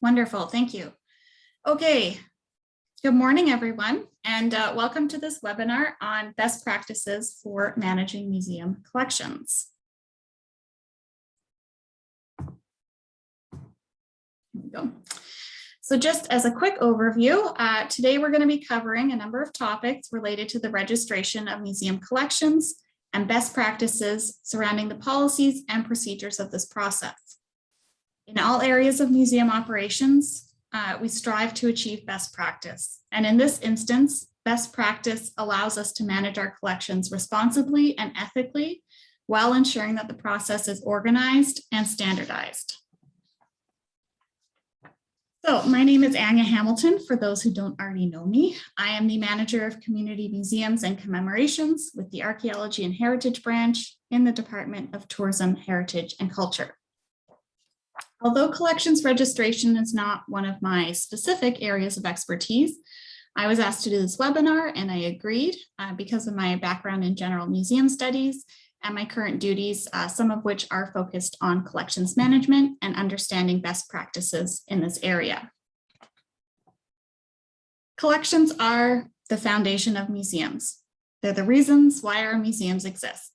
Wonderful, thank you. Okay, good morning, everyone, and welcome to this webinar on best practices for managing museum collections. Here we go. So just as a quick overview, today we're going to be covering a number of topics related to the registration of museum collections and best practices surrounding the policies and procedures of this process. In all areas of museum operations, we strive to achieve best practice. And in this instance, best practice allows us to manage our collections responsibly and ethically while ensuring that the process is organized and standardized. So my name is Anya Hamilton, for those who don't already know me. I am the Manager of Community Museums and Commemorations with the Archaeology and Heritage Branch in the Department of Tourism, Heritage and Culture. Although collections registration is not one of my specific areas of expertise, I was asked to do this webinar and I agreed because of my background in general museum studies and my current duties, some of which are focused on collections management and understanding best practices in this area. Collections are the foundation of museums. They're the reasons why our museums exist.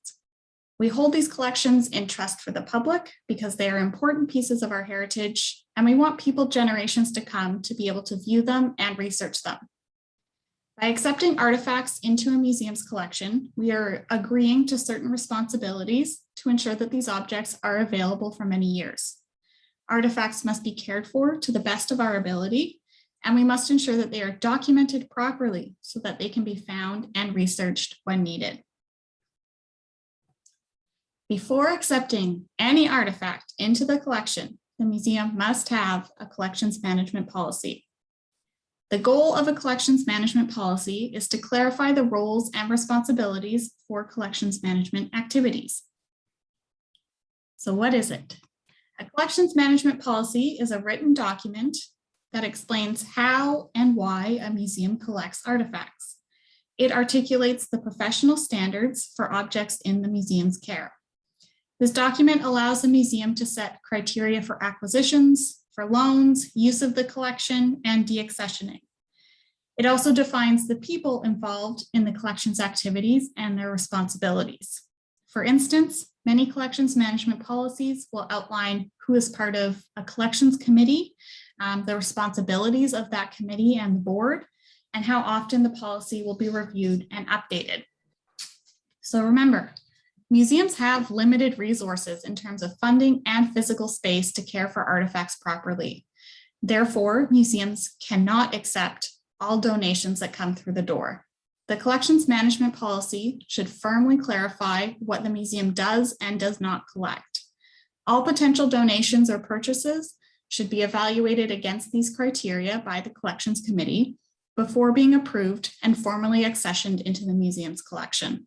We hold these collections in trust for the public because they are important pieces of our heritage, and we want people generations to come to be able to view them and research them. By accepting artifacts into a museum's collection, we are agreeing to certain responsibilities to ensure that these objects are available for many years. Artifacts must be cared for to the best of our ability, and we must ensure that they are documented properly so that they can be found and researched when needed. Before accepting any artifact into the collection, the museum must have a collections management policy. The goal of a collections management policy is to clarify the roles and responsibilities for collections management activities. So what is it? A collections management policy is a written document that explains how and why a museum collects artifacts. It articulates the professional standards for objects in the museum's care. This document allows the museum to set criteria for acquisitions, for loans, use of the collection, and deaccessioning. It also defines the people involved in the collections activities and their responsibilities. For instance, many collections management policies will outline who is part of a collections committee, the responsibilities of that committee and the board, and how often the policy will be reviewed and updated. So remember, museums have limited resources in terms of funding and physical space to care for artifacts properly. Therefore, museums cannot accept all donations that come through the door. The collections management policy should firmly clarify what the museum does and does not collect. All potential donations or purchases should be evaluated against these criteria by the collections committee before being approved and formally accessioned into the museum's collection.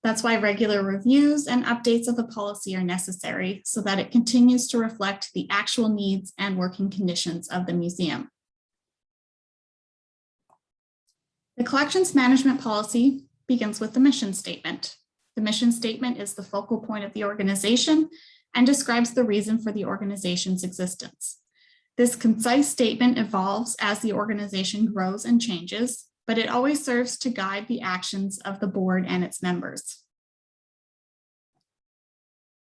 That's why regular reviews and updates of the policy are necessary so that it continues to reflect the actual needs and working conditions of the museum. The collections management policy begins with the mission statement. The mission statement is the focal point of the organization and describes the reason for the organization's existence. This concise statement evolves as the organization grows and changes, but it always serves to guide the actions of the board and its members.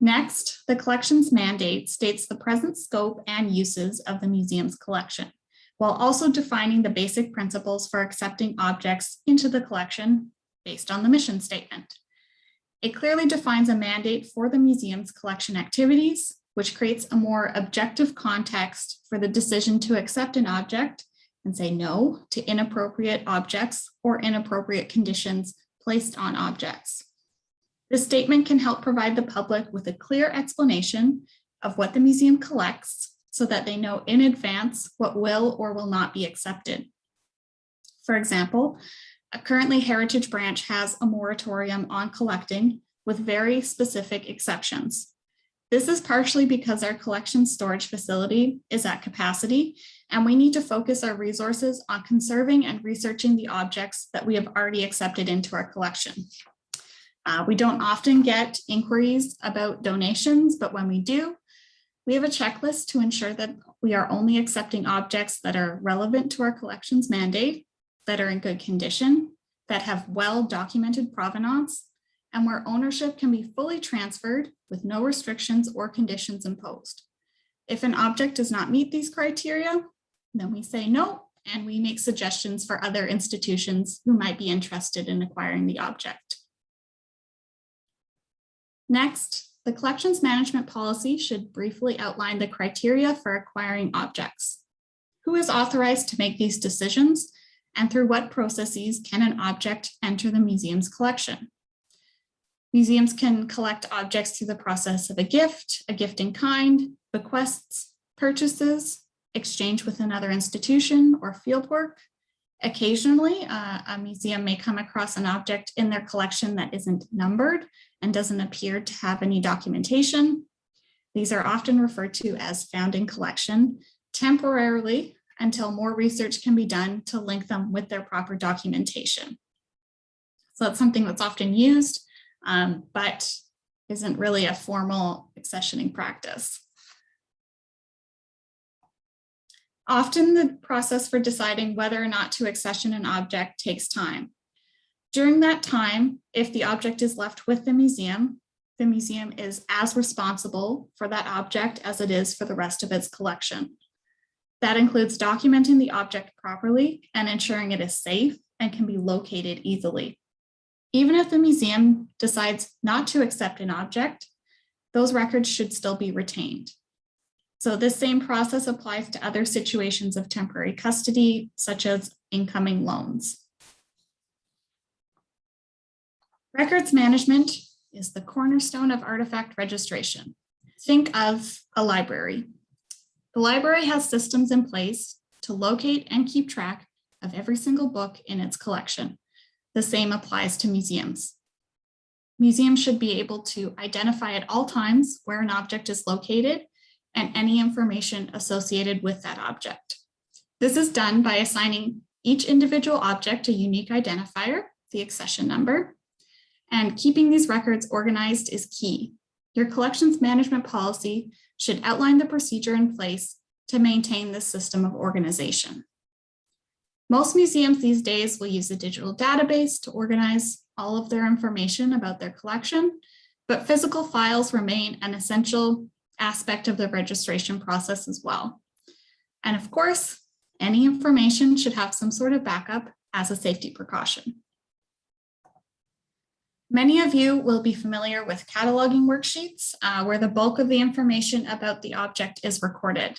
Next, the collections mandate states the present scope and uses of the museum's collection, while also defining the basic principles for accepting objects into the collection based on the mission statement. It clearly defines a mandate for the museum's collection activities, which creates a more objective context for the decision to accept an object and say no to inappropriate objects or inappropriate conditions placed on objects. This statement can help provide the public with a clear explanation of what the museum collects so that they know in advance what will or will not be accepted. For example, currently Heritage Branch has a moratorium on collecting with very specific exceptions. This is partially because our collection storage facility is at capacity, and we need to focus our resources on conserving and researching the objects that we have already accepted into our collection. We don't often get inquiries about donations, but when we do, We have a checklist to ensure that we are only accepting objects that are relevant to our collections mandate, that are in good condition, that have well-documented provenance, and where ownership can be fully transferred with no restrictions or conditions imposed. If an object does not meet these criteria, then we say no, and we make suggestions for other institutions who might be interested in acquiring the object. Next, the collections management policy should briefly outline the criteria for acquiring objects. Who is authorized to make these decisions, and through what processes can an object enter the museum's collection? Museums can collect objects through the process of a gift in kind, bequests, purchases, exchange with another institution, or fieldwork. Occasionally, a museum may come across an object in their collection that isn't numbered and doesn't appear to have any documentation. These are often referred to as found in collection temporarily until more research can be done to link them with their proper documentation. So that's something that's often used, but isn't really a formal accessioning practice. Often the process for deciding whether or not to accession an object takes time. During that time, if the object is left with the museum is as responsible for that object as it is for the rest of its collection. That includes documenting the object properly and ensuring it is safe and can be located easily. Even if the museum decides not to accept an object, those records should still be retained. So this same process applies to other situations of temporary custody, such as incoming loans. Records management is the cornerstone of artifact registration. Think of a library. The library has systems in place to locate and keep track of every single book in its collection. The same applies to museums. Museums should be able to identify at all times where an object is located and any information associated with that object. This is done by assigning each individual object a unique identifier, the accession number, and keeping these records organized is key. Your collections management policy should outline the procedure in place to maintain this system of organization. Most museums these days will use a digital database to organize all of their information about their collection, but physical files remain an essential aspect of the registration process as well. And of course, any information should have some sort of backup as a safety precaution. Many of you will be familiar with cataloging worksheets where the bulk of the information about the object is recorded.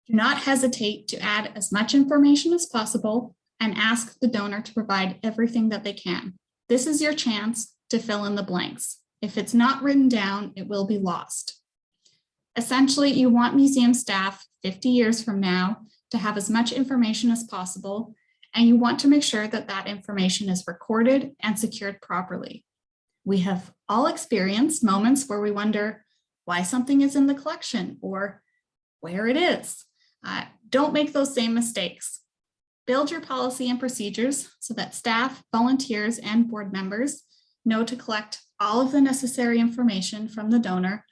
Do not hesitate to add as much information as possible and ask the donor to provide everything that they can. This is your chance to fill in the blanks. If it's not written down, it will be lost. Essentially, you want museum staff 50 years from now to have as much information as possible, and you want to make sure that that information is recorded and secured properly. We have all experienced moments where we wonder why something is in the collection or where it is. Don't make those same mistakes. Build your policy and procedures so that staff, volunteers, and board members know to collect all of the necessary information from the donor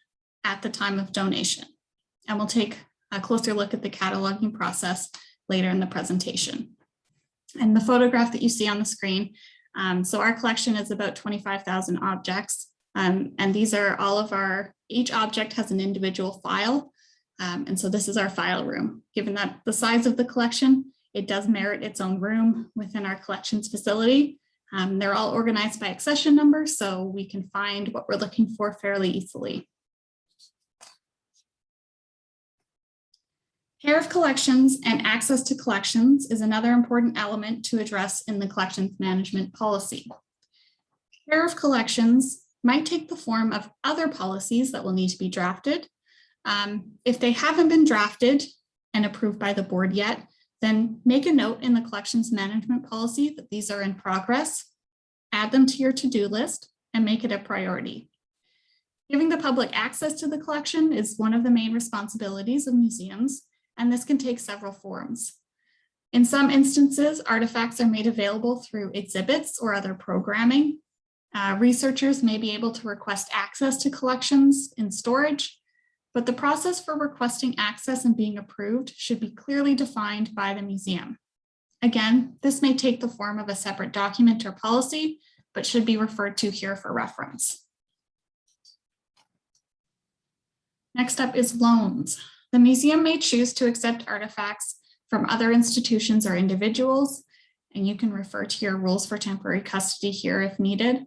at the time of donation. And we'll take a closer look at the cataloging process later in the presentation. And the photograph that you see on the screen, so our collection is about 25,000 objects. And these are all of each object has an individual file. And so this is our file room. Given that the size of the collection, it does merit its own room within our collections facility. They're all organized by accession number, so we can find what we're looking for fairly easily. Care of collections and access to collections is another important element to address in the collections management policy. Care of collections might take the form of other policies that will need to be drafted. If they haven't been drafted and approved by the board yet, then make a note in the collections management policy that these are in progress, add them to your to-do list, and make it a priority. Giving the public access to the collection is one of the main responsibilities of museums, and this can take several forms. In some instances, artifacts are made available through exhibits or other programming. Researchers may be able to request access to collections in storage. but the process for requesting access and being approved should be clearly defined by the museum. Again, this may take the form of a separate document or policy, but should be referred to here for reference. Next up is loans. The museum may choose to accept artifacts from other institutions or individuals, and you can refer to your rules for temporary custody here if needed,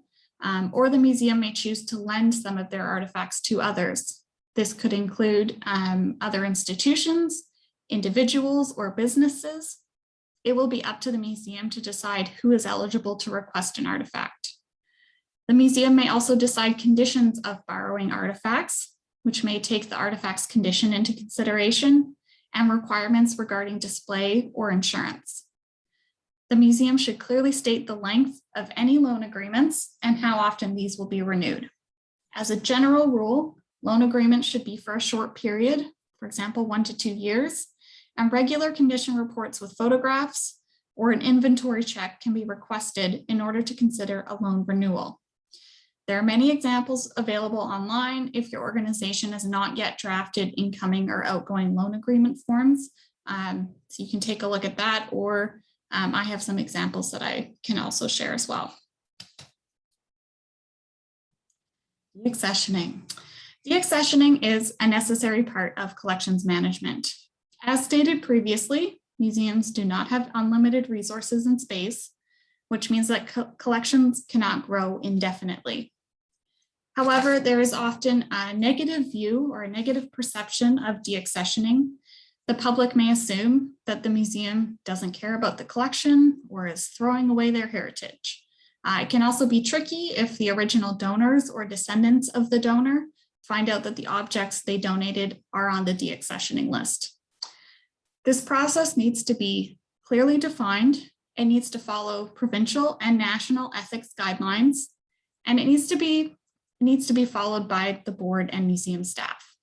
or the museum may choose to lend some of their artifacts to others. This could include other institutions, individuals, or businesses. It will be up to the museum to decide who is eligible to request an artifact. The museum may also decide conditions of borrowing artifacts, which may take the artifact's condition into consideration, and requirements regarding display or insurance. The museum should clearly state the length of any loan agreements and how often these will be renewed. As a general rule, loan agreements should be for a short period, for example, 1 to 2 years, and regular condition reports with photographs or an inventory check can be requested in order to consider a loan renewal. There are many examples available online if your organization has not yet drafted incoming or outgoing loan agreement forms. So you can take a look at that, or I have some examples that I can also share as well. Deaccessioning. Deaccessioning is a necessary part of collections management. As stated previously, museums do not have unlimited resources and space, which means that collections cannot grow indefinitely. However, there is often a negative view or a negative perception of deaccessioning. The public may assume that the museum doesn't care about the collection or is throwing away their heritage. It can also be tricky if the original donors or descendants of the donor find out that the objects they donated are on the deaccessioning list. This process needs to be clearly defined. It needs to follow provincial and national ethics guidelines, and it needs to be followed by the board and museum staff.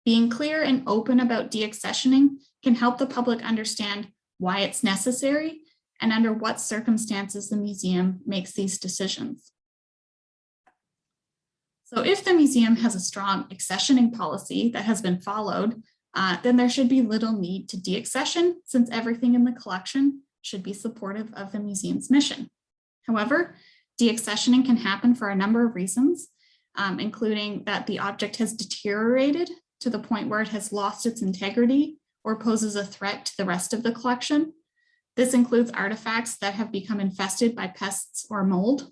Being clear and open about deaccessioning can help the public understand why it's necessary and under what circumstances the museum makes these decisions. So if the museum has a strong accessioning policy that has been followed, then there should be little need to deaccession, since everything in the collection should be supportive of the museum's mission. However, deaccessioning can happen for a number of reasons, including that the object has deteriorated to the point where it has lost its integrity or poses a threat to the rest of the collection. This includes artifacts that have become infested by pests or mold.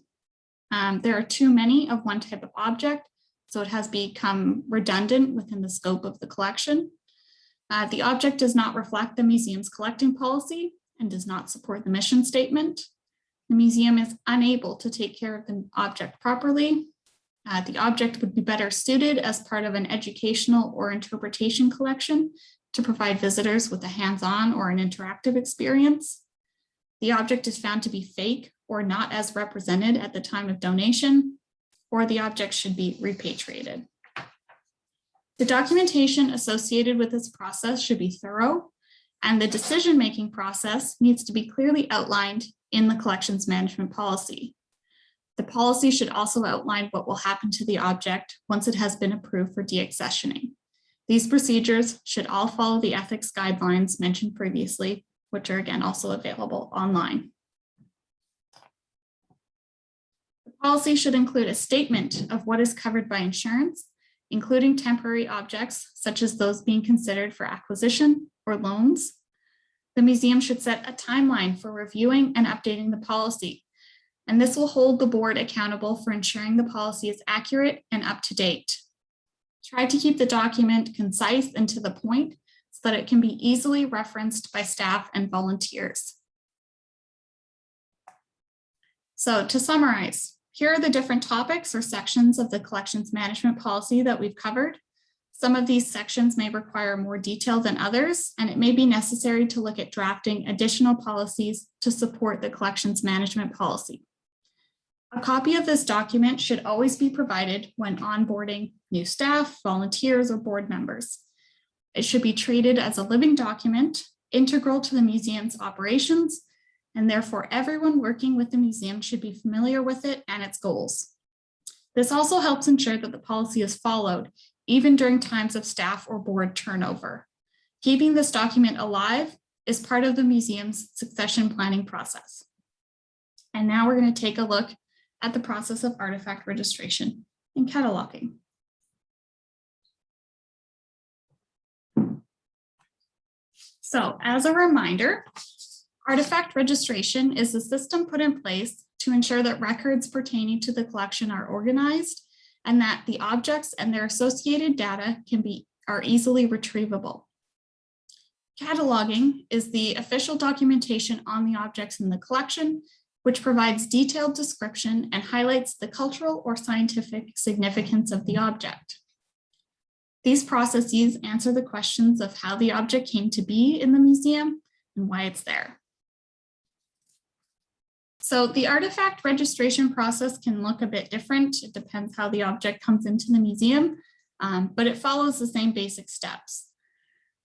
There are too many of one type of object, so it has become redundant within the scope of the collection. The object does not reflect the museum's collecting policy and does not support the mission statement. The museum is unable to take care of the object properly. The object would be better suited as part of an educational or interpretation collection to provide visitors with a hands-on or an interactive experience. The object is found to be fake or not as represented at the time of donation, or the object should be repatriated. The documentation associated with this process should be thorough, and the decision-making process needs to be clearly outlined in the collections management policy. The policy should also outline what will happen to the object once it has been approved for deaccessioning. These procedures should all follow the ethics guidelines mentioned previously, which are again also available online. The policy should include a statement of what is covered by insurance, including temporary objects, such as those being considered for acquisition or loans. The museum should set a timeline for reviewing and updating the policy, and this will hold the board accountable for ensuring the policy is accurate and up to date. Try to keep the document concise and to the point so that it can be easily referenced by staff and volunteers. So to summarize, here are the different topics or sections of the collections management policy that we've covered. Some of these sections may require more detail than others, and it may be necessary to look at drafting additional policies to support the collections management policy. A copy of this document should always be provided when onboarding new staff, volunteers, or board members. It should be treated as a living document, integral to the museum's operations, and therefore everyone working with the museum should be familiar with it and its goals. This also helps ensure that the policy is followed even during times of staff or board turnover. Keeping this document alive is part of the museum's succession planning process. And now we're going to take a look at the process of artifact registration and cataloging. So as a reminder, artifact registration is a system put in place to ensure that records pertaining to the collection are organized and that the objects and their associated data are easily retrievable. Cataloging is the official documentation on the objects in the collection, which provides detailed description and highlights the cultural or scientific significance of the object. These processes answer the questions of how the object came to be in the museum and why it's there. So the artifact registration process can look a bit different. It depends how the object comes into the museum, but it follows the same basic steps.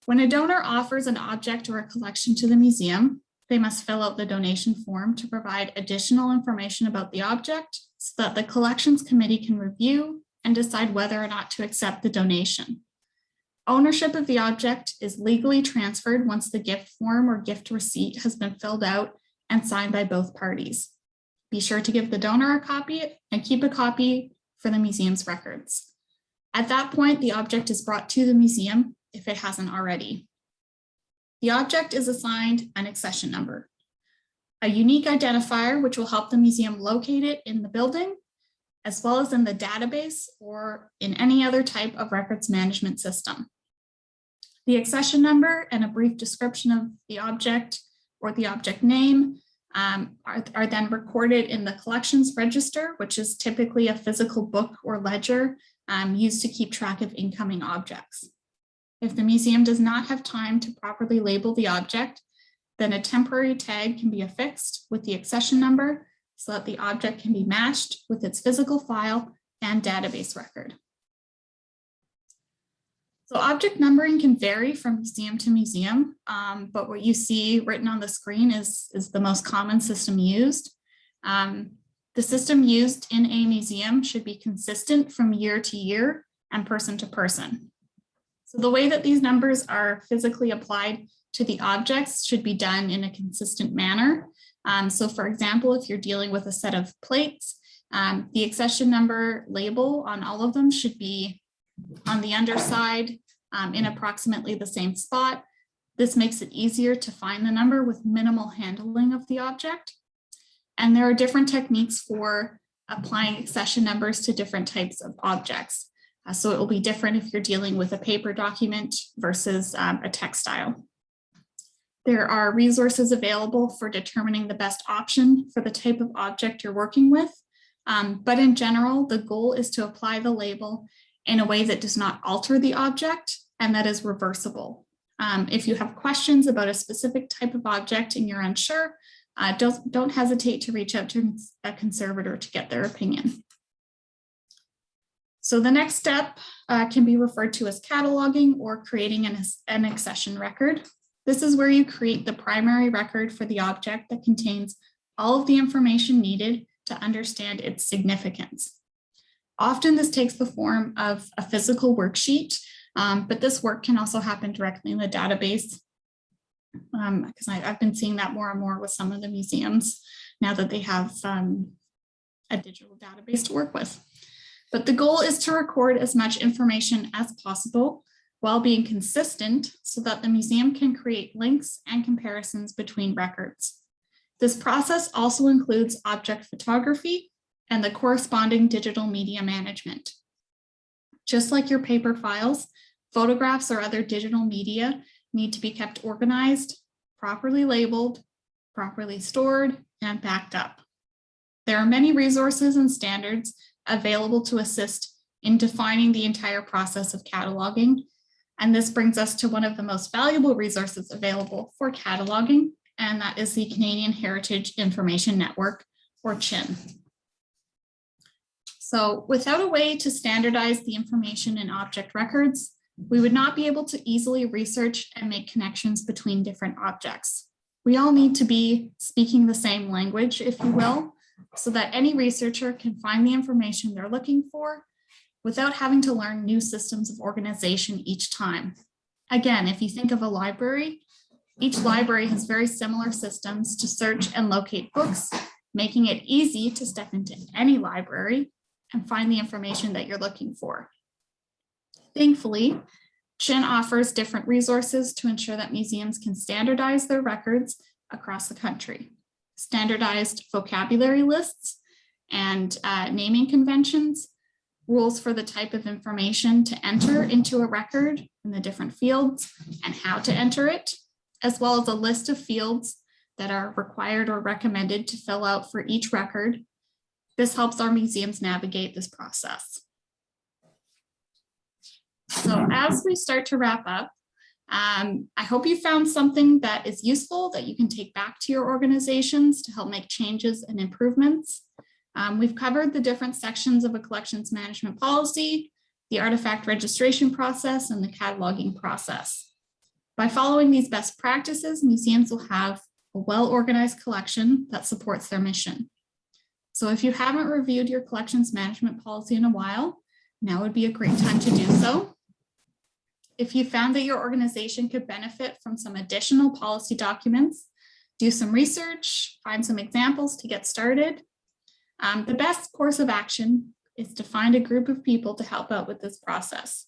When a donor offers an object or a collection to the museum, they must fill out the donation form to provide additional information about the object so that the collections committee can review and decide whether or not to accept the donation. Ownership of the object is legally transferred once the gift form or gift receipt has been filled out and signed by both parties. Be sure to give the donor a copy and keep a copy for the museum's records. At that point, the object is brought to the museum if it hasn't already. The object is assigned an accession number, a unique identifier which will help the museum locate it in the building, as well as in the database or in any other type of records management system. The accession number and a brief description of the object or the object name are then recorded in the collections register, which is typically a physical book or ledger used to keep track of incoming objects. If the museum does not have time to properly label the object, then a temporary tag can be affixed with the accession number so that the object can be matched with its physical file and database record. So object numbering can vary from museum to museum, but what you see written on the screen is the most common system used. The system used in a museum should be consistent from year to year and person to person. So the way that these numbers are physically applied to the objects should be done in a consistent manner. So for example, if you're dealing with a set of plates, the accession number label on all of them should be on the underside in approximately the same spot. This makes it easier to find the number with minimal handling of the object. And there are different techniques for applying accession numbers to different types of objects. So it will be different if you're dealing with a paper document versus a textile. There are resources available for determining the best option for the type of object you're working with. But in general, the goal is to apply the label in a way that does not alter the object and that is reversible. If you have questions about a specific type of object and you're unsure, don't hesitate to reach out to a conservator to get their opinion. So the next step can be referred to as cataloging or creating an accession record. This is where you create the primary record for the object that contains all of the information needed to understand its significance. Often this takes the form of a physical worksheet, but this work can also happen directly in the database because I've been seeing that more and more with some of the museums now that they have a digital database to work with. But the goal is to record as much information as possible while being consistent so that the museum can create links and comparisons between records. This process also includes object photography and the corresponding digital media management. Just like your paper files, photographs or other digital media need to be kept organized, properly labeled, properly stored, and backed up. There are many resources and standards available to assist in defining the entire process of cataloging. And this brings us to one of the most valuable resources available for cataloging, and that is the Canadian Heritage Information Network, or CHIN. So without a way to standardize the information in object records, we would not be able to easily research and make connections between different objects. We all need to be speaking the same language, if you will, so that any researcher can find the information they're looking for without having to learn new systems of organization each time. Again, if you think of a library, each library has very similar systems to search and locate books, making it easy to step into any library and find the information that you're looking for. Thankfully, CHIN offers different resources to ensure that museums can standardize their records across the country. Standardized vocabulary lists and naming conventions, rules for the type of information to enter into a record in the different fields and how to enter it, as well as a list of fields that are required or recommended to fill out for each record. This helps our museums navigate this process. So as we start to wrap up, I hope you found something that is useful that you can take back to your organizations to help make changes and improvements. We've covered the different sections of a collections management policy, the artifact registration process, and the cataloging process. By following these best practices, museums will have a well-organized collection that supports their mission. So if you haven't reviewed your collections management policy in a while, now would be a great time to do so. If you found that your organization could benefit from some additional policy documents, do some research, find some examples to get started. The best course of action is to find a group of people to help out with this process.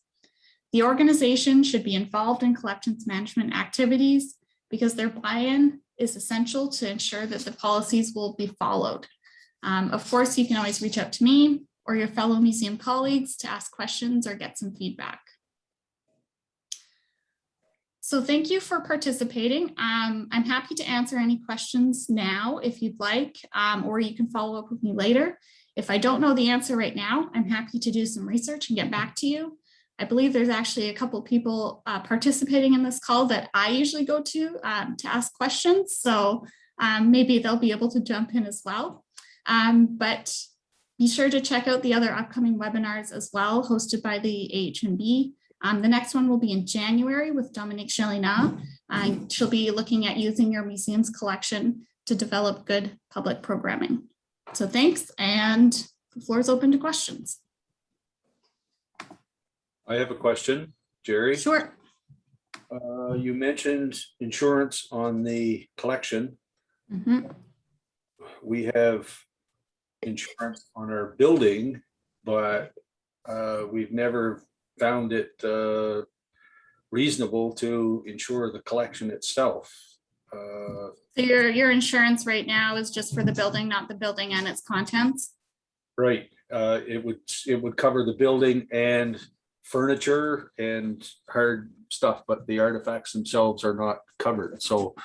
The organization should be involved in collections management activities because their buy-in is essential to ensure that the policies will be followed. Of course, you can always reach out to me or your fellow museum colleagues to ask questions or get some feedback. So thank you for participating. I'm happy to answer any questions now if you'd like, or you can follow up with me later. If I don't know the answer right now, I'm happy to do some research and get back to you. I believe there's actually a couple of people participating in this call that I usually go to ask questions. So maybe they'll be able to jump in as well. But be sure to check out the other upcoming webinars as well, hosted by the AHNB. The next one will be in January with Dominique Chelina. She'll be looking at using your museum's collection to develop good public programming. So thanks, and the floor is open to questions. I have a question, Jerry. Sure. You mentioned insurance on the collection. Mm-hmm. We have insurance on our building, but we've never found it reasonable to insure the collection itself. So your insurance right now is just for the building, not the building and its contents? Right. It would cover the building and furniture and hard stuff, but the artifacts themselves are not covered. So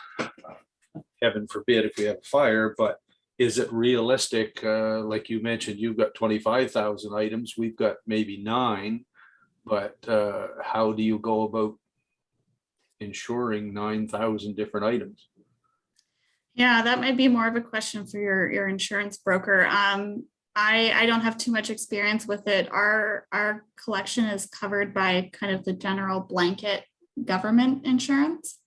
heaven forbid if we have a fire, but is it realistic? Like you mentioned, you've got 25,000 items. We've got maybe 9. But how do you go about insuring 9,000 different items? Yeah, that might be more of a question for your insurance broker. I don't have too much experience with it. Our collection is covered by kind of the general blanket government insurance.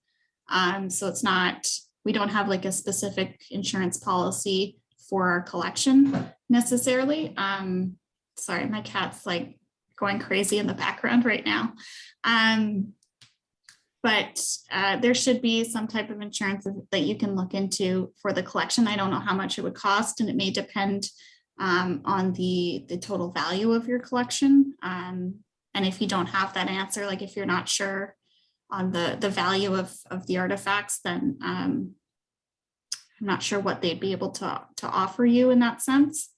So it's not, we don't have like a specific insurance policy for our collection necessarily. Sorry, my cat's like going crazy in the background right now. But there should be some type of insurance that you can look into for the collection. I don't know how much it would cost, and it may depend on the total value of your collection. And if you don't have that answer, like if you're not sure on the value of the artifacts, then I'm not sure what they'd be able to offer you in that sense.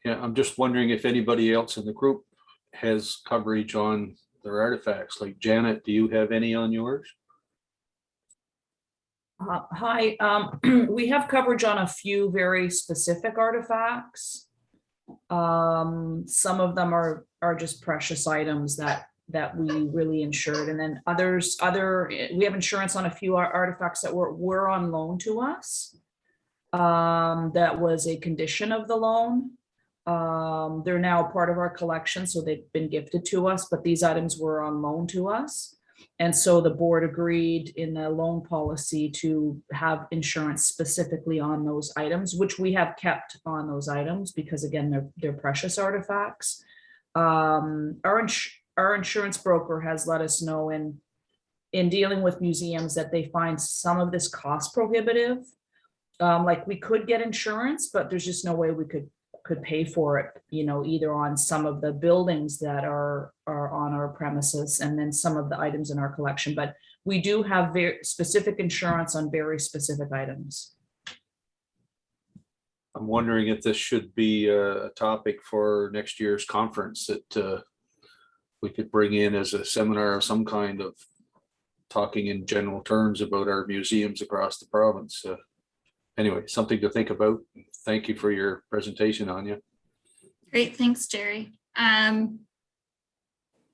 Yeah, I'm just wondering if anybody else in the group has coverage on their artifacts. Like Janet, do you have any on yours? Hi, we have coverage on a few very specific artifacts. Some of them are just precious items that we really insured, and then we have insurance on a few artifacts that were on loan to us. That was a condition of the loan. They're now part of our collection, so they've been gifted to us, but these items were on loan to us. And so the board agreed in the loan policy to have insurance specifically on those items, which we have kept on those items because again, they're precious artifacts. Our insurance broker has let us know in dealing with museums that they find some of this cost prohibitive. Like we could get insurance, but there's just no way we could pay for it, either on some of the buildings that are on our premises and then some of the items in our collection. But we do have very specific insurance on very specific items. I'm wondering if this should be a topic for next year's conference that we could bring in as a seminar of some kind, of talking in general terms about our museums across the province. Anyway, something to think about. Thank you for your presentation, Anya. Great, thanks, Jerry.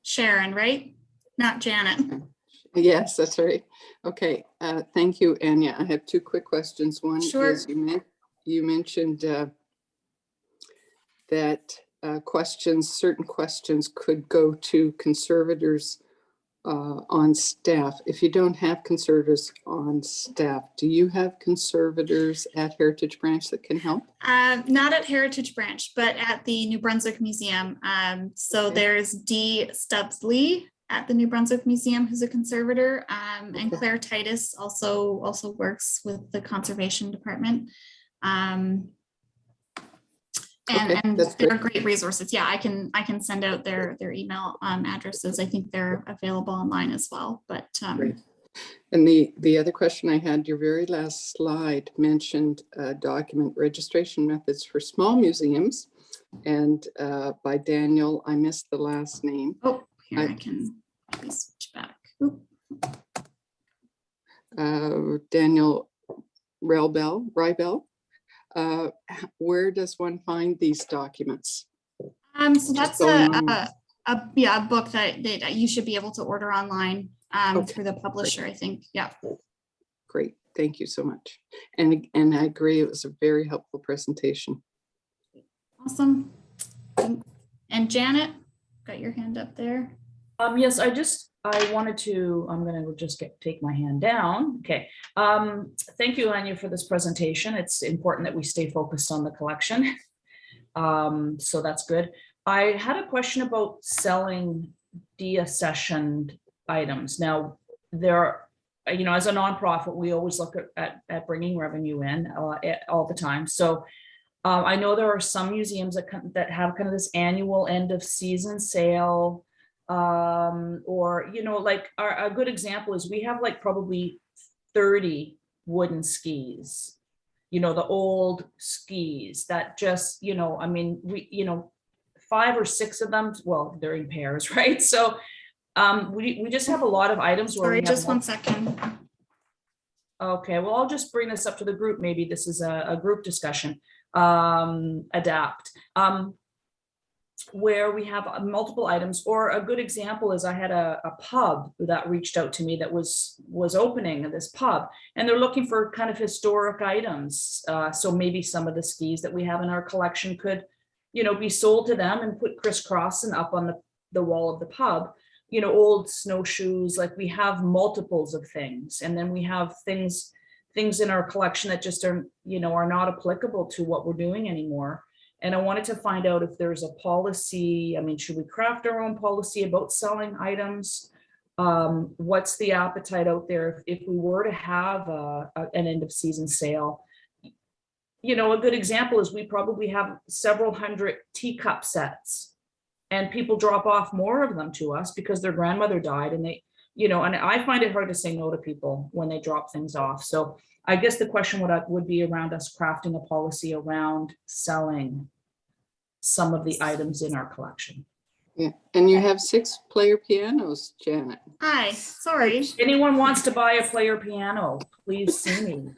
Sharon, right? Not Janet. Yes, that's right. Okay, thank you, Anya. I have two quick questions. One Sure. is you mentioned that certain questions could go to conservators on staff. If you don't have conservators on staff, do you have conservators at Heritage Branch that can help? Not at Heritage Branch, but at the New Brunswick Museum. So Okay. there's Dee Stubbs Lee at the New Brunswick Museum, who's a conservator, and Okay. Claire Titus also works with the Conservation Department. And that's they're great. great resources. Yeah, I can send out their email addresses. I think they're available online as well. But Great. And the other question I had, your very last slide mentioned document registration methods for small museums, and by Daniel, I missed the last name. oh, here I can maybe switch back. Oop. Daniel Rybell. Where does one find these documents? So Just that's going on. a book that you should be able to order online Okay, through the publisher, I think. Yeah. Great, thank you so much. And I agree, it was a very helpful presentation. Awesome. And Janet, got your hand up there. Yes, I wanted to, I'm going to just take my hand down. Okay. Thank you, Anya, for this presentation. It's important that we stay focused on the collection. So that's good. I had a question about selling deaccessioned items. Now, as a nonprofit, we always look at bringing revenue in all the time. So I know there are some museums that have kind of this annual end of season sale, or like a good example is we have like probably 30 wooden skis, the old skis that just, I mean, we 5 or 6 of them, well, they're in pairs, right? So we just have a lot of items where Sorry, we have just 1 second. Okay, well, I'll just bring this up to the group. Maybe this is a group discussion. Adapt. Where we have multiple items, or a good example is I had a pub that reached out to me that was opening this pub, and they're looking for kind of historic items. So maybe some of the skis that we have in our collection could, be sold to them and put crisscrossing up on the wall of the pub. Old snowshoes, like we have multiples of things, and then we have things in our collection that just are not applicable to what we're doing anymore. And I wanted to find out if there's a policy. I mean, should we craft our own policy about selling items? What's the appetite out there if we were to have an end of season sale? A good example is we probably have several hundred teacup sets, and people drop off more of them to us because their grandmother died, and they, and I find it hard to say no to people when they drop things off. So I guess the question would be around us crafting a policy around selling some of the items in our collection. Yeah, and you have 6 player pianos, Janet. Hi, sorry. If anyone wants to buy a player piano, please see me.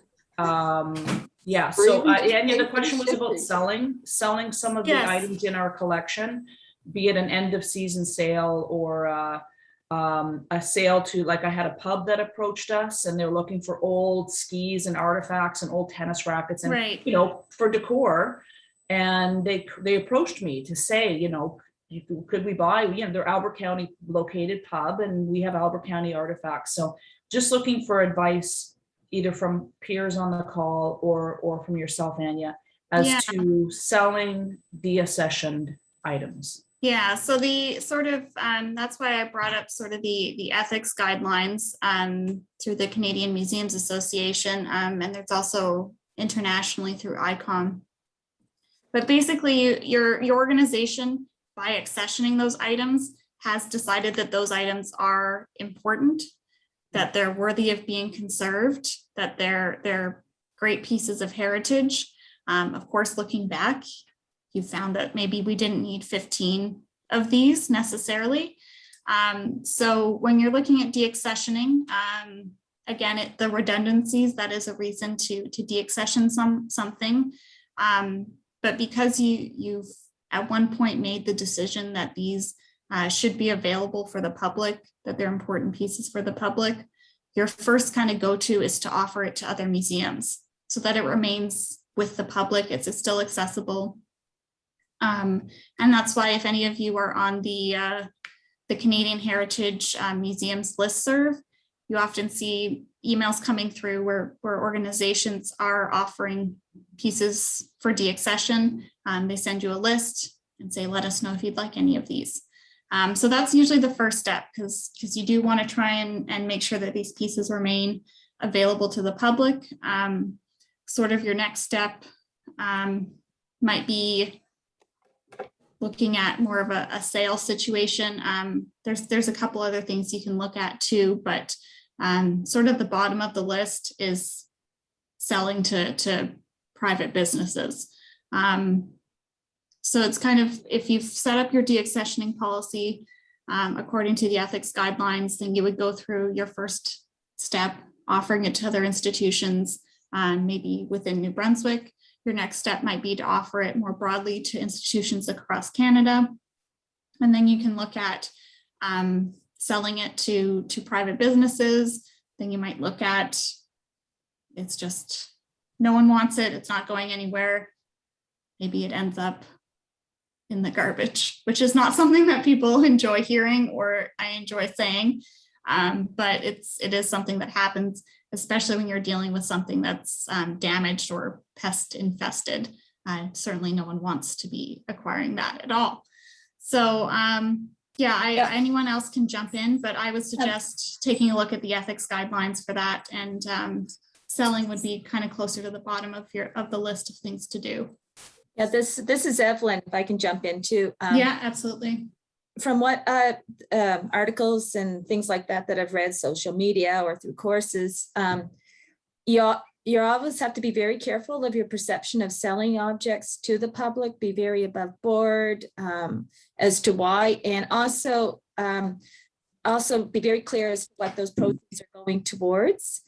Yeah, so Anya, the question was about selling some of the Yes. items in our collection, be it an end of season sale or a sale to, like, I had a pub that approached us and they're looking for old skis and artifacts and old tennis rackets and Right. for decor, and they approached me to say, could we buy, they're Albert County located pub and we have Albert County artifacts. So just looking for advice either from peers on the call or from yourself, Anya, as to selling deaccessioned items. Yeah, so the sort of, that's why I brought up sort of the ethics guidelines through the Canadian Museums Association, and there's also internationally through ICOM. But basically, your organization, by accessioning those items, has decided that those items are important, that they're worthy of being conserved, that they're great pieces of heritage. Of course, looking back, you found that maybe we didn't need 15 of these necessarily. So when you're looking at deaccessioning, again, the redundancies, that is a reason to deaccession something. But because you've at one point made the decision that these should be available for the public, that they're important pieces for the public, your first kind of go-to is to offer it to other museums so that it remains with the public, it's still accessible. And that's why if any of you are on the Canadian Heritage Museums listserv, you often see emails coming through where organizations are offering pieces for deaccession. They send you a list and say, let us know if you'd like any of these. So that's usually the first step, because you do want to try and make sure that these pieces remain available to the public. Sort of your next step might be looking at more of a sale situation. There's a couple other things you can look at too, but sort of the bottom of the list is selling to private businesses. So it's kind of, if you've set up your deaccessioning policy according to the ethics guidelines, then you would go through your first step, offering it to other institutions, maybe within New Brunswick. Your next step might be to offer it more broadly to institutions across Canada. And then you can look at selling it to private businesses. Then you might look at, it's just, no one wants it, it's not going anywhere. Maybe it ends up in the garbage, which is not something that people enjoy hearing or I enjoy saying. But it is something that happens, especially when you're dealing with something that's damaged or pest infested. Certainly no one wants to be acquiring that at all. So anyone else can jump in, but I would suggest taking a look at the ethics guidelines for that, and selling would be kind of closer to the bottom of the list of things to do. Yeah, this is Evelyn, if I can jump in too. Yeah, absolutely. From what articles and things like that I've read, social media or through courses, you always have to be very careful of your perception of selling objects to the public, be very above board as to why, and also be very clear as to what those proceeds are going towards.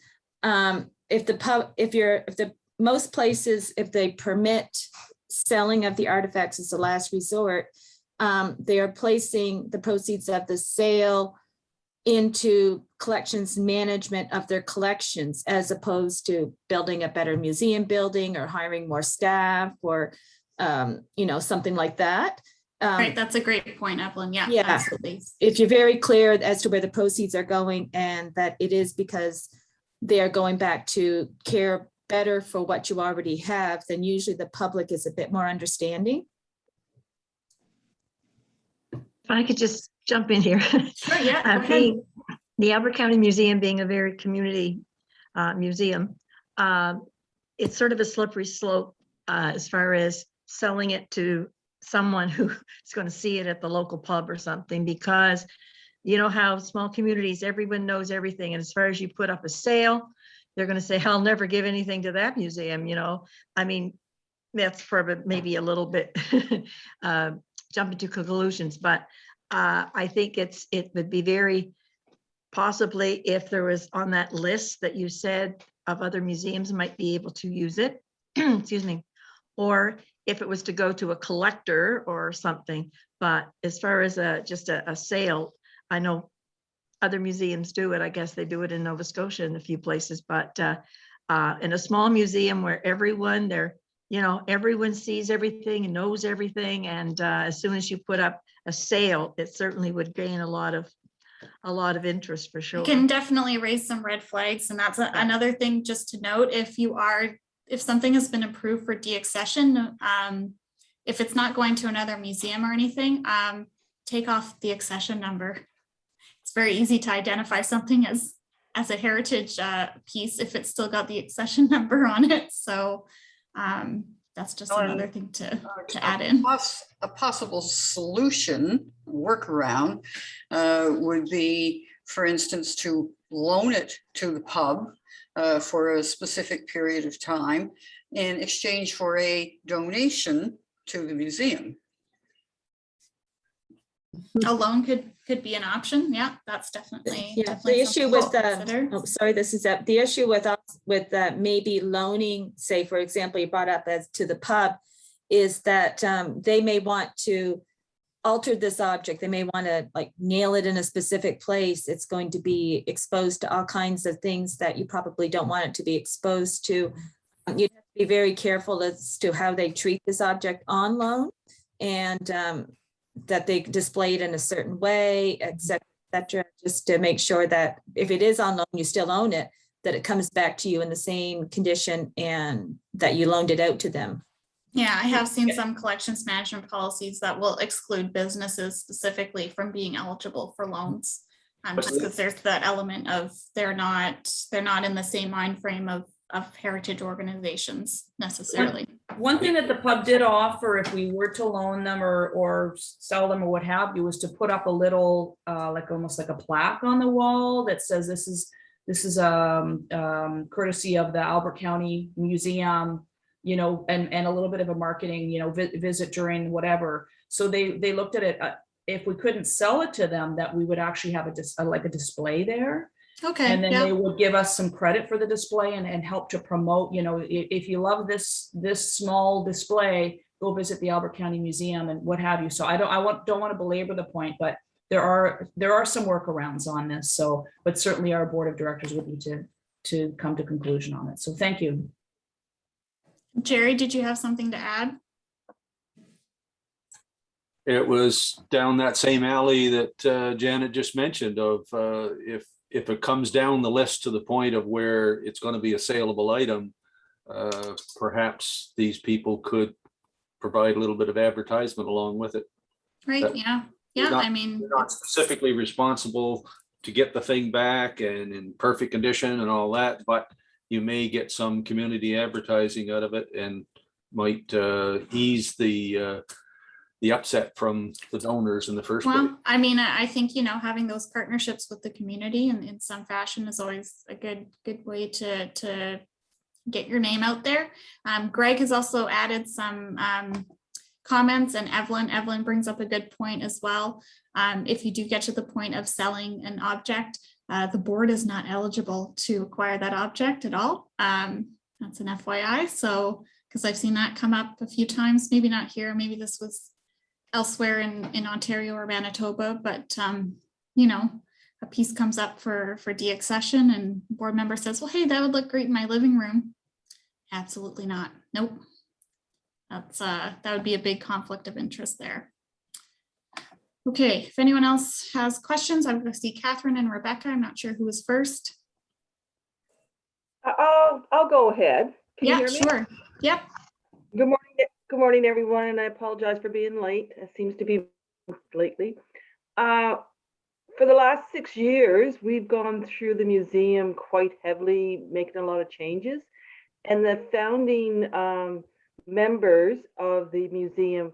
Most places, if they permit selling of the artifacts as a last resort, they are placing the proceeds of the sale into collections management of their collections, as opposed to building a better museum building or hiring more staff or, something like that. Right, that's a great point, Evelyn. Yeah, absolutely. If you're very clear as to where the proceeds are going and that it is because they are going back to care better for what you already have, then usually the public is a bit more understanding. If I could just jump in here. Sure, yeah. The Albert County Museum being a very community museum, it's sort of a slippery slope as far as selling it to someone who is going to see it at the local pub or something, because you know how small communities, everyone knows everything. And as far as you put up a sale, they're going to say, I'll never give anything to that museum. I mean, that's for maybe a little bit jumping to conclusions, but I think it would be very possibly, if there was on that list that you said of other museums might be able to use it, excuse me, or if it was to go to a collector or something. But as far as just a sale, I know other museums do it. I guess they do it in Nova Scotia in a few places, but in a small museum where everyone sees everything and knows everything, and as soon as you put up a sale, it certainly would gain a lot of interest for sure. You can definitely raise some red flags, and that's another thing just to note. If something has been approved for deaccession, if it's not going to another museum or anything, take off the accession number. It's very easy to identify something as a heritage piece if it's still got the accession number on it. So that's just another thing to add in. A possible solution, workaround, would be, for instance, to loan it to the pub for a specific period of time in exchange for a donation to the museum. Mm-hmm. A loan could be an option. Yeah, that's definitely. Yeah, definitely the issue something with to consider. oh, sorry, this is the issue with us with maybe loaning, say, for example, you brought up as to the pub, is that they may want to alter this object. They may want to like nail it in a specific place. It's going to be exposed to all kinds of things that you probably don't want it to be exposed to. You have to be very careful as to how they treat this object on loan, and that they display it in a certain way, et cetera, just to make sure that if it is on loan, you still own it, that it comes back to you in the same condition and that you loaned it out to them. Yeah, I have seen some collections management policies that will exclude businesses specifically from being eligible for loans. Just because there's that element of they're not in the same mind frame of heritage organizations necessarily. One thing that the pub did offer, if we were to loan them or sell them or what have you, was to put up a little, like almost like a plaque on the wall that says this is courtesy of the Albert County Museum, you know, and a little bit of a marketing, you know, visit during whatever. So they looked at it. If we couldn't sell it to them, that we would actually have like a display there. Okay. And then yeah. they would give us some credit for the display and help to promote, you know, if you love this small display, go visit the Albert County Museum and what have you. So I don't want to belabor the point, but there are some workarounds on this. So, but certainly our board of directors would need to come to conclusion on it. So thank you. Jerry, did you have something to add? It was down that same alley that Janet just mentioned of if it comes down the list to the point of where it's going to be a saleable item, perhaps these people could provide a little bit of advertisement along with it. Right. Yeah. Yeah. Not, I mean, they're not specifically responsible to get the thing back and in perfect condition and all that, but you may get some community advertising out of it and might ease the upset from the donors in the first place. well, I mean, I think, you know, having those partnerships with the community in some fashion is always a good way to get your name out there. Greg has also added some comments, and Evelyn brings up a good point as well. If you do get to the point of selling an object, the board is not eligible to acquire that object at all. That's an FYI. So, because I've seen that come up a few times, maybe not here, maybe this was elsewhere in Ontario or Manitoba, but you know, a piece comes up for deaccession and the board member says, well, hey, that would look great in my living room. Absolutely not. Nope. That's that would be a big conflict of interest there. Okay, if anyone else has questions, I'm going to see Catherine and Rebecca. I'm not sure who was first. I'll go ahead. Can you Yeah, hear me? sure. Yep. Good morning. Good morning, everyone, and I apologize for being late. It seems to be lately. For the last 6 years, we've gone through the museum quite heavily, making a lot of changes. And the founding members of the museum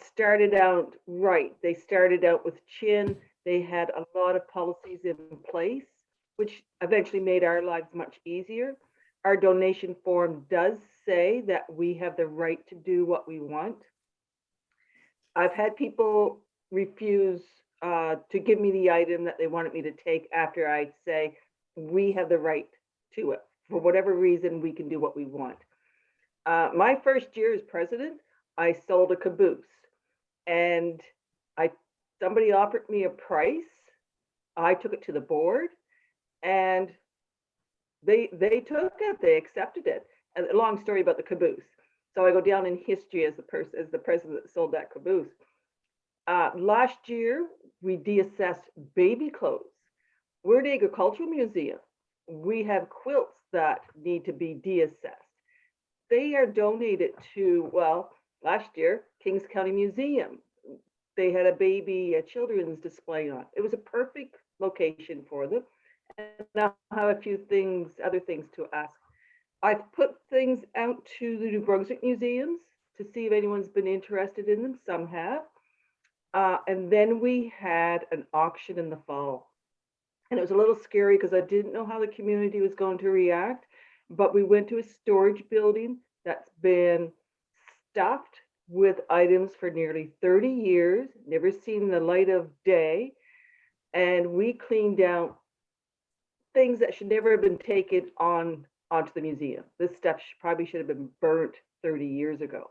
started out right. They started out with Chin. They had a lot of policies in place, which eventually made our lives much easier. Our donation form does say that we have the right to do what we want. I've had people refuse to give me the item that they wanted me to take after I say, we have the right to it. For whatever reason, we can do what we want. My first year as president, I sold a caboose, and somebody offered me a price. I took it to the board, and they took it, they accepted it. And a long story about the caboose. So I go down in history as the president that sold that caboose. Last year, we deassessed baby clothes. We're an agricultural museum. We have quilts that need to be deassessed. They are donated to, well, last year, Kings County Museum. They had a baby, a children's display on. It was a perfect location for them. And I have a few things, other things to ask. I've put things out to the New Brunswick museums to see if anyone's been interested in them. Some have. And then we had an auction in the fall. And it was a little scary because I didn't know how the community was going to react. But we went to a storage building that's been stuffed with items for nearly 30 years, never seen the light of day. And we cleaned out things that should never have been taken onto the museum. This stuff probably should have been burnt 30 years ago.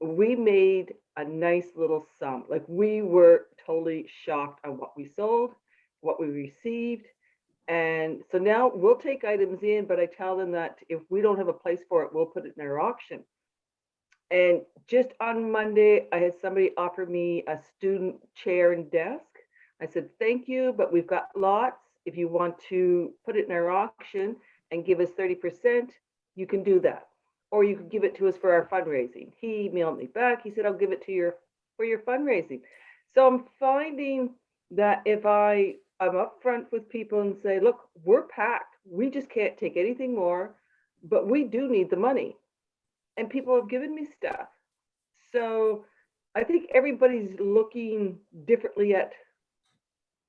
We made a nice little sum. Like, we were totally shocked on what we sold, what we received. And so now we'll take items in, but I tell them that if we don't have a place for it, we'll put it in our auction. And just on Monday, I had somebody offer me a student chair and desk. I said, thank you, but we've got lots. If you want to put it in our auction and give us 30%, you can do that. Or you could give it to us for our fundraising. He emailed me back. He said, I'll give it to you for your fundraising. So I'm finding that if I'm upfront with people and say, look, we're packed. We just can't take anything more, but we do need the money. And people have given me stuff. So I think everybody's looking differently at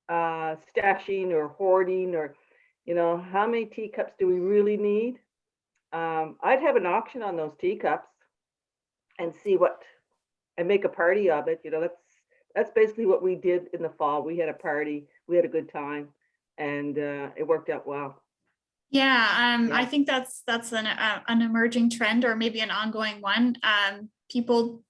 stashing or hoarding, or, you know, how many teacups do we really need? I'd have an auction on those teacups and see what, and make a party of it. You know, that's basically what we did in the fall. We had a party, we had a good time, and it worked out well. Yeah, Yeah. I think that's an emerging trend, or maybe an ongoing one. People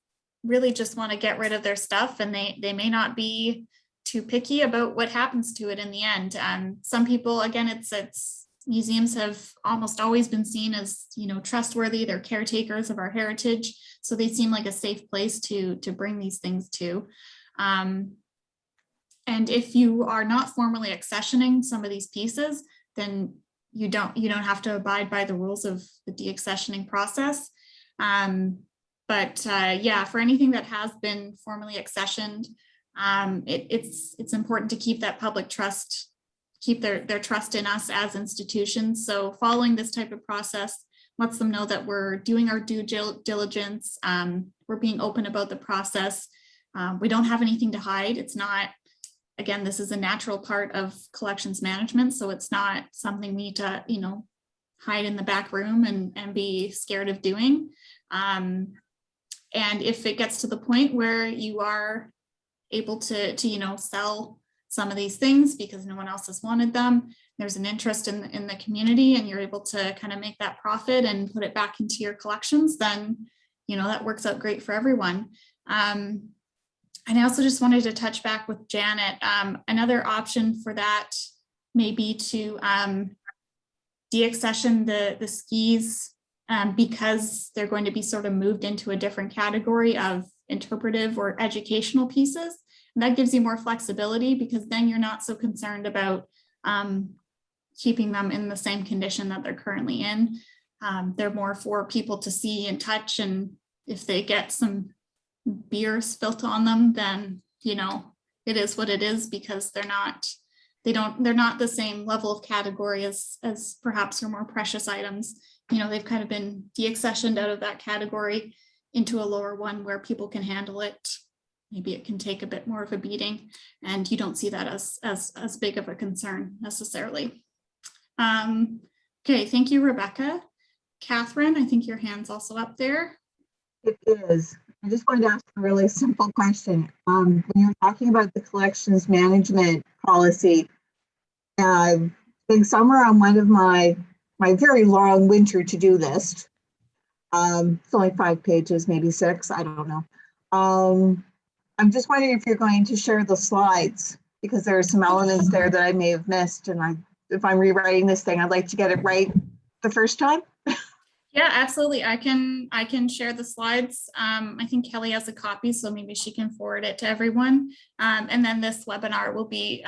really just want to get rid of their stuff, and they may not be too picky about what happens to it in the end. Some people, again, it's museums have almost always been seen as, you know, trustworthy. They're caretakers of our heritage, so they seem like a safe place to bring these things to. And if you are not formally accessioning some of these pieces, then you don't have to abide by the rules of the deaccessioning process. But yeah, for anything that has been formally accessioned, it's important to keep that public trust, keep their trust in us as institutions. So following this type of process lets them know that we're doing our due diligence. We're being open about the process. We don't have anything to hide. It's not, again, this is a natural part of collections management. So it's not something we need to, you know, hide in the back room and be scared of doing. And if it gets to the point where you are able to you know, sell some of these things because no one else has wanted them, there's an interest in the community, and you're able to kind of make that profit and put it back into your collections, then, you know, that works out great for everyone. And I also just wanted to touch back with Janet. Another option for that may be to deaccession the skis because they're going to be sort of moved into a different category of interpretive or educational pieces. And that gives you more flexibility, because then you're not so concerned about keeping them in the same condition that they're currently in. They're more for people to see and touch, and if they get some beer spilt on them, then, you know, it is what it is, because they're not the same level of category as perhaps your more precious items. You know, they've kind of been deaccessioned out of that category into a lower one where people can handle it. Maybe it can take a bit more of a beating, and you don't see that as big of a concern necessarily. Okay, thank you, Rebecca. Catherine, I think your hand's also up there. It is. I just wanted to ask a really simple question. When you're talking about the collections management policy, I think somewhere on one of my very long winter to-do list, it's only 5 pages, maybe 6, I don't know. I'm just wondering if you're going to share the slides, because there are some elements there that I may have missed, and if I'm rewriting this thing, I'd like to get it right the first time. Yeah, absolutely. I can share the slides. I think Kelly has a copy, so maybe she can forward it to everyone. And then this webinar will be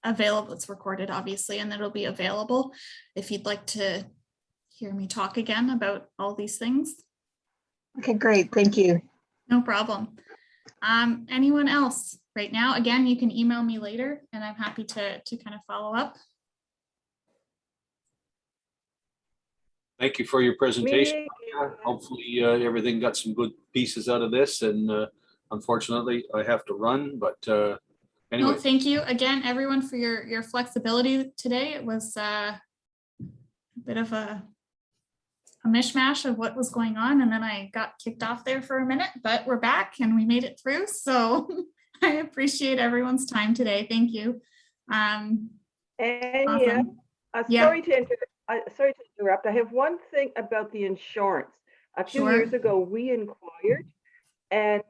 available. It's recorded, obviously, and it'll be available if you'd like to hear me talk again about all these things. Okay, great. Thank you. No problem. Anyone else right now? Again, you can email me later and I'm happy to kind of follow up. Thank you for your presentation. Me, Hopefully, everything got some good pieces out of this, and unfortunately, I have to run, but No, anyway, thank you again, everyone, for your flexibility today. It was a bit of a mishmash of what was going on, and then I got kicked off there for a minute, but we're back and we made it through. So I appreciate everyone's time today. Thank you. and Awesome. Yeah. sorry to interrupt. I have one thing about the insurance. A few Sure. years ago, we inquired, and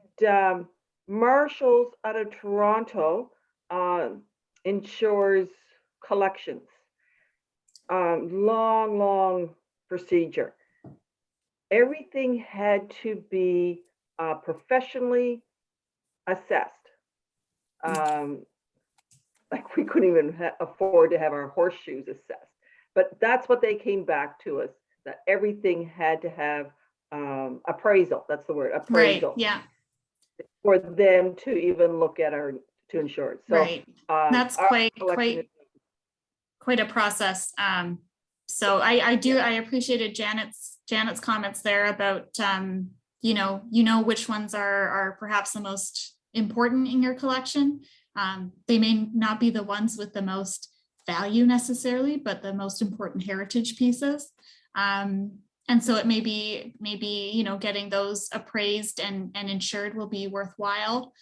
Marshall's out of Toronto insures collections. Long procedure. Everything had to be professionally assessed. Like we couldn't even afford to have our horseshoes assessed. But that's what they came back to us, that everything had to have appraisal. That's the word, appraisal. Right. Yeah. For them to even look at our, to insure it. So Right. That's our quite collection a process. So I appreciated Janet's comments there about you know which ones are perhaps the most important in your collection. They may not be the ones with the most value necessarily, but the most important heritage pieces. And so it may be getting those appraised and insured will be worthwhile.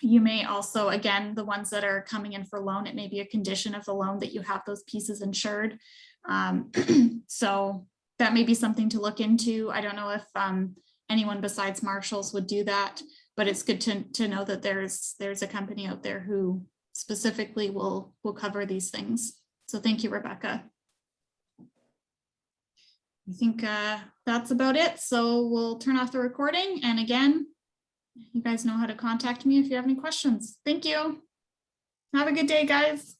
You may also, again, the ones that are coming in for loan, it may be a condition of the loan that you have those pieces insured. So that may be something to look into. I don't know if anyone besides Marshall's would do that, but it's good to know that there's a company out there who specifically will cover these things. So thank you, Rebecca. I think that's about it. So we'll turn off the recording. And again, you guys know how to contact me if you have any questions. Thank you. Have a good day, guys.